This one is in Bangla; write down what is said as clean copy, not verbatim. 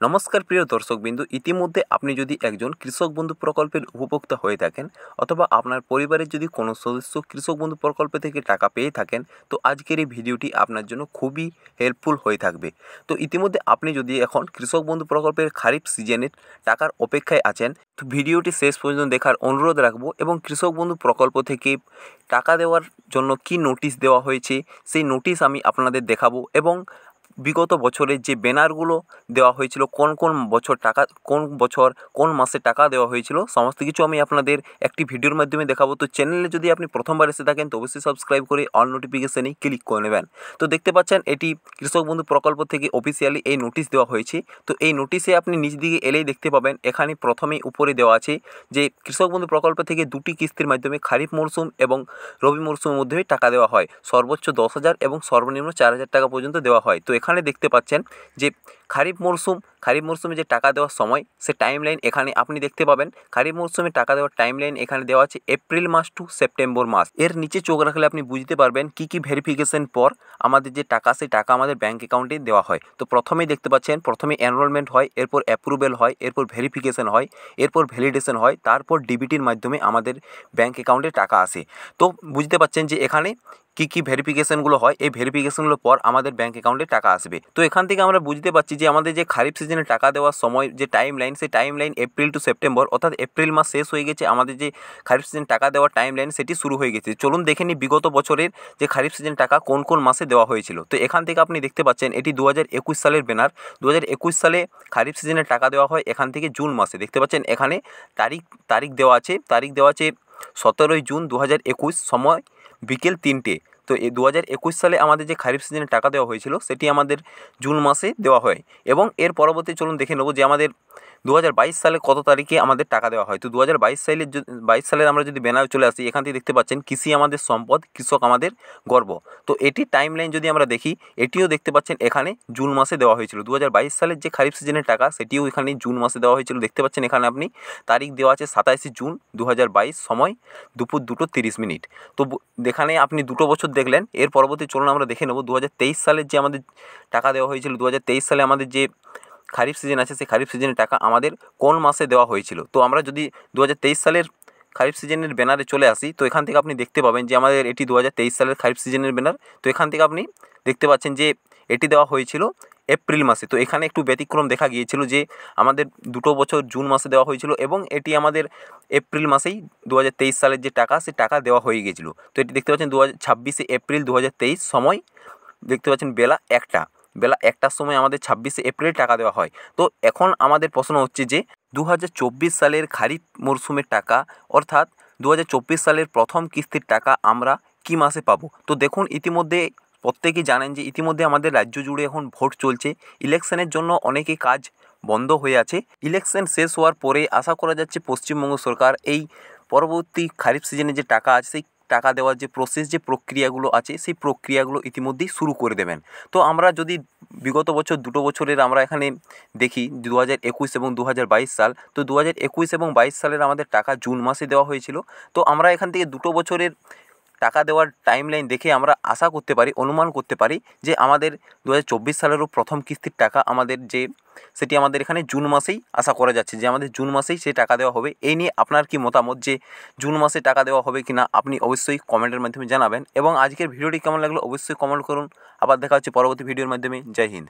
নমস্কার প্রিয় দর্শকবৃন্দ, ইতিমধ্যে আপনি যদি একজন কৃষক বন্ধু প্রকল্পের উপভোক্তা হয়ে থাকেন অথবা আপনার পরিবারের যদি কোনো সদস্য কৃষক বন্ধু প্রকল্প থেকে টাকা পেয়ে থাকেন, তো আজকের এই ভিডিওটি আপনার জন্য খুবই হেল্পফুল হয়ে থাকবে। তো ইতিমধ্যে আপনি যদি এখন কৃষক বন্ধু প্রকল্পের খারিফ সিজনের টাকার অপেক্ষায় আছেন, তো ভিডিওটি শেষ পর্যন্ত দেখার অনুরোধ রাখবো এবং কৃষক বন্ধু প্রকল্প থেকে টাকা দেওয়ার জন্য কি নোটিশ দেওয়া হয়েছে সেই নোটিশ আমি আপনাদের দেখাবো এবং বিগত বছরের যে ব্যানারগুলো দেওয়া হয়েছিল, কোন কোন বছর টাকা, কোন বছর কোন মাসে টাকা দেওয়া হয়েছিল, সমস্ত কিছু আমি আপনাদের একটি ভিডিওর মাধ্যমে দেখাবো। তো চ্যানেলে যদি আপনি প্রথমবার এসে থাকেন তো অবশ্যই সাবস্ক্রাইব করে অল নোটিফিকেশানেই ক্লিক করে নেবেন। তো দেখতে পাচ্ছেন এটি কৃষক বন্ধু প্রকল্প থেকে অফিসিয়ালি এই নোটিশ দেওয়া হয়েছে। তো এই নোটিশে আপনি নিচ দিকে এলেই দেখতে পাবেন, এখানে প্রথমেই উপরে দেওয়া আছে যে কৃষক বন্ধু প্রকল্প থেকে দুটি কিস্তির মাধ্যমে খারিফ মরশুম এবং রবি মরশুমের মধ্যে টাকা দেওয়া হয়। সর্বোচ্চ 10,000 এবং সর্বনিম্ন 4,000 টাকা পর্যন্ত দেওয়া হয়। তো এখানে দেখতে পাচ্ছেন যে খারিফ মরশুমে যে টাকা দেওয়ার সময় সে টাইমলাইন এখানে আপনি দেখতে পাবেন। খারিফ মরশুমে টাকা দেওয়ার টাইমলাইন এখানে দেওয়া আছে এপ্রিল মাস টু সেপ্টেম্বর মাস। এর নিচে চোখ রাখলে আপনি বুঝতে পারবেন কি কি ভেরিফিকেশন পর আমাদের যে টাকা, সেই টাকা আমাদের ব্যাঙ্ক অ্যাকাউন্টে দেওয়া হয়। তো প্রথমেই দেখতে পাচ্ছেন, প্রথমে এনরোলমেন্ট হয়, এরপর অ্যাপ্রুভেল হয়, এরপর ভেরিফিকেশন হয়, এরপর ভ্যালিডেশন হয়, তারপর ডিবিটির মাধ্যমে আমাদের ব্যাঙ্ক অ্যাকাউন্টে টাকা আসে। তো বুঝতে পাচ্ছেন যে এখানে কী কী ভেরিফিকেশনগুলো হয়, এই ভেরিফিকেশনগুলোর পর আমাদের ব্যাঙ্ক অ্যাকাউন্টে টাকা আসবে। তো এখান থেকে আমরা বুঝতে পারছি যে আমাদের যে খারিফ সিজনে টাকা দেওয়ার সময় যে টাইমলাইন, সেই টাইমলাইন এপ্রিল টু সেপ্টেম্বর, অর্থাৎ এপ্রিল মাস শেষ হয়ে গেছে, আমাদের যে খারিফ সিজন টাকা দেওয়ার টাইমলাইন সেটি শুরু হয়ে গেছে। চলুন দেখে নিই বিগত বছরের যে খারিফ সিজন টাকা কোন কোন মাসে দেওয়া হয়েছিল। তো এখান থেকে আপনি দেখতে পাচ্ছেন এটি 2021 সালের ব্যানার। 2021 সালে খারিফ সিজনে টাকা দেওয়া হয় এখান থেকে জুন মাসে। দেখতে পাচ্ছেন এখানে তারিখ দেওয়া আছে। 17ই জুন 2021, সময় বিকেল 3টে। তো এই 2021 সালে আমাদের যে খারিফ সিজনে টাকা দেওয়া হয়েছিল সেটি আমাদের জুন মাসে দেওয়া হয়। এবং এর পরবর্তী চলুন দেখে নেব যে আমাদের 2022 সালে কত তারিখে আমাদের টাকা দেওয়া হয়। তো 2022 সালের আমরা যদি ব্যানার চলে আসি, এখান থেকে দেখতে পাচ্ছেন কৃষি আমাদের সম্পদ, কৃষক আমাদের গর্ব। তো এটি টাইমলাইন যদি আমরা দেখি, এটিও দেখতে পাচ্ছেন এখানে জুন মাসে দেওয়া হয়েছিল। 2022 সালের যে খারিফ সিজনের টাকা সেটিও এখানে জুন মাসে দেওয়া হয়েছিল। দেখতে পাচ্ছেন এখানে আপনি তারিখ দেওয়া আছে 27 জুন 2022, সময় দুপুর 2:30। তো এখানে আপনি 2 বছর দেখলেন। এর পরবর্তী চলুন আমরা দেখে নেব 2023 সালের যে আমাদের টাকা দেওয়া হয়েছিল। 2023 সালে আমাদের যে খারিফ সিজন আছে, সেই খারিফ সিজনের টাকা আমাদের কোন মাসে দেওয়া হয়েছিল। তো আমরা যদি 2023 সালের খারিফ সিজনের ব্যানারে চলে আসি, তো এখান থেকে আপনি দেখতে পাবেন যে আমাদের এটি 2023 সালের খারিফ সিজনের ব্যানার। তো এখান থেকে আপনি দেখতে পাচ্ছেন যে এটি দেওয়া হয়েছিল এপ্রিল মাসে। তো এখানে একটু ব্যতিক্রম দেখা গিয়েছিল যে আমাদের 2 বছর জুন মাসে দেওয়া হয়েছিল এবং এটি আমাদের এপ্রিল মাসেই 2023 সালের যে টাকা, সে টাকা দেওয়া হয়ে গিয়েছিল। তো এটি দেখতে পাচ্ছেন 26 এপ্রিল 2023, সময় দেখতে পাচ্ছেন বেলা 1টার সময় আমাদের 26 এপ্রিল টাকা দেওয়া হয়। তো এখন আমাদের প্রশ্ন হচ্ছে যে 2024 সালের খারিফ মরশুমের টাকা, অর্থাৎ 2024 সালের প্রথম কিস্তির টাকা আমরা কী মাসে পাবো। তো দেখুন, ইতিমধ্যে প্রত্যেকেই জানেন যে ইতিমধ্যে আমাদের রাজ্য জুড়ে এখন ভোট চলছে। ইলেকশনের জন্য অনেকে কাজ বন্ধ হয়ে আছে। ইলেকশন শেষ হওয়ার পরে আশা করা যাচ্ছে পশ্চিমবঙ্গ সরকার এই পরবর্তী খারিফ সিজনে যে টাকা আছে, সেই টাকা দেওয়ার যে প্রসেস, যে প্রক্রিয়াগুলো আছে, সেই প্রক্রিয়াগুলো ইতিমধ্যেই শুরু করে দেবেন। তো আমরা যদি বিগত বছর 2 বছরের আমরা এখানে দেখি 2021 এবং 2022 সাল, তো 2021 এবং 22 সালের আমাদের টাকা জুন মাসে দেওয়া হয়েছিল। তো আমরা এখান থেকে 2 বছরের টাকা দেওয়ার টাইমলাইন দেখে আমরা আশা করতে পারি, অনুমান করতে পারি যে আমাদের 2024 সালেরও প্রথম কিস্তির টাকা আমাদের যে সেটি আমাদের এখানে জুন মাসেই আশা করা যাচ্ছে যে আমাদের জুন মাসেই সেই টাকা দেওয়া হবে। এই নিয়ে আপনার কি মতামত, যে জুন মাসে টাকা দেওয়া হবে কি না, আপনি অবশ্যই কমেন্টের মাধ্যমে জানাবেন। এবং আজকের ভিডিওটি কেমন লাগলো অবশ্যই কমেন্ট করুন। আবার দেখা হচ্ছে পরবর্তী ভিডিওর মাধ্যমে। জয় হিন্দ।